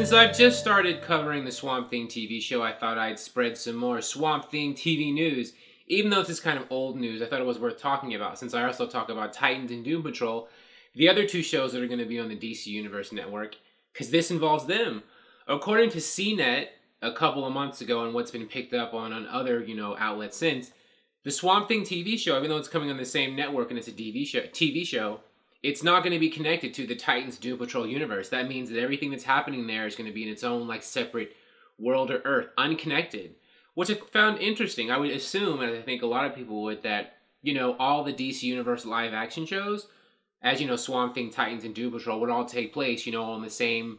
Since I've just started covering the Swamp Thing TV show, I thought I'd spread some more Swamp Thing TV news. Even though this is kind of old news, I thought it was worth talking about, since I also talk about Titans and Doom Patrol, the other two shows that are going to be on the DC Universe network, because this involves them. According to CNet, a couple of months ago, and what's been picked up on other, outlets since, the Swamp Thing TV show, even though it's coming on the same network and it's a TV show, it's not going to be connected to the Titans Doom Patrol universe. That means that everything that's happening there is going to be in its own separate world or Earth, unconnected. Which I found interesting. I would assume, and I think a lot of people would, that all the DC Universe live action shows, as Swamp Thing, Titans, and Doom Patrol would all take place, on the same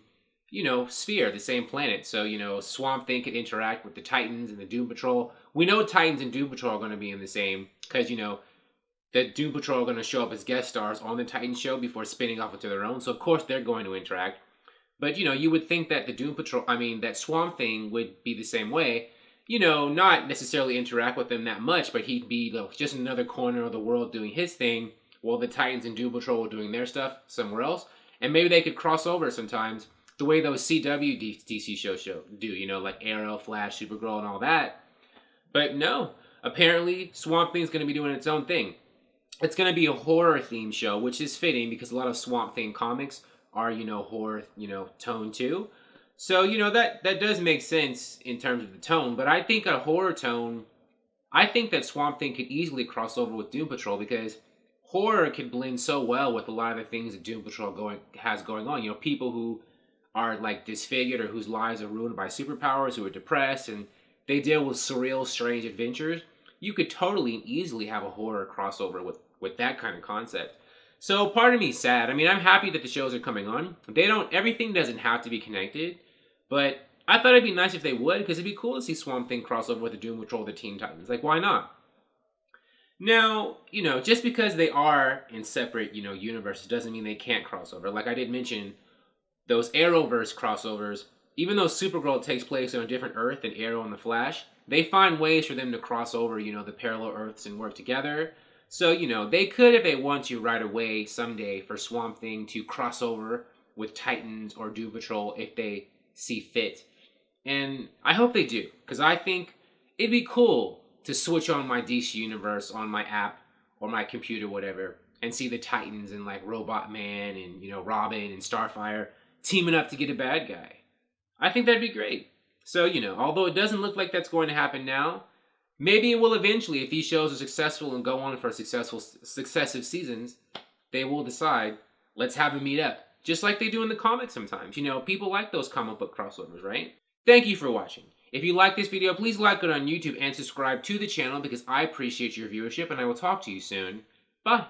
sphere, the same planet. So Swamp Thing could interact with the Titans and the Doom Patrol. We know Titans and Doom Patrol are going to be in the same, because that Doom Patrol are going to show up as guest stars on the Titans show before spinning off into their own. So, of course, they're going to interact. But, you would think that that Swamp Thing would be the same way. Not necessarily interact with them that much, but he'd be just another corner of the world doing his thing while the Titans and Doom Patrol were doing their stuff somewhere else. And maybe they could cross over sometimes the way those CW DC shows do, like Arrow, Flash, Supergirl, and all that. But no, apparently Swamp Thing's going to be doing its own thing. It's going to be a horror-themed show, which is fitting because a lot of Swamp Thing comics are, horror, tone too. So, that does make sense in terms of the tone. But I think a horror tone, I think that Swamp Thing could easily cross over with Doom Patrol because horror can blend so well with a lot of the things that Doom Patrol has going on. People who are disfigured or whose lives are ruined by superpowers, who are depressed, and they deal with surreal, strange adventures. You could totally and easily have a horror crossover with that kind of concept. So part of me is sad. I mean, I'm happy that the shows are coming on. Everything doesn't have to be connected, but I thought it'd be nice if they would, because it'd be cool to see Swamp Thing crossover with the Doom Patrol, the Teen Titans. Why not? Now, just because they are in separate, universes doesn't mean they can't cross over. Like I did mention, those Arrowverse crossovers, even though Supergirl takes place on a different Earth than Arrow and the Flash, they find ways for them to cross over, the parallel Earths and work together. So, they could, if they want to, right away someday for Swamp Thing to cross over with Titans or Doom Patrol if they see fit. And I hope they do, because I think it'd be cool to switch on my DC Universe on my app or my computer, whatever, and see the Titans and Robot Man and, Robin and Starfire teaming up to get a bad guy. I think that'd be great. So, although it doesn't look like that's going to happen now, maybe it will eventually. If these shows are successful and go on for successive seasons, they will decide, let's have them meet up. Just like they do in the comics sometimes. People like those comic book crossovers, right? Thank you for watching. If you like this video, please like it on YouTube and subscribe to the channel because I appreciate your viewership, and I will talk to you soon. Bye.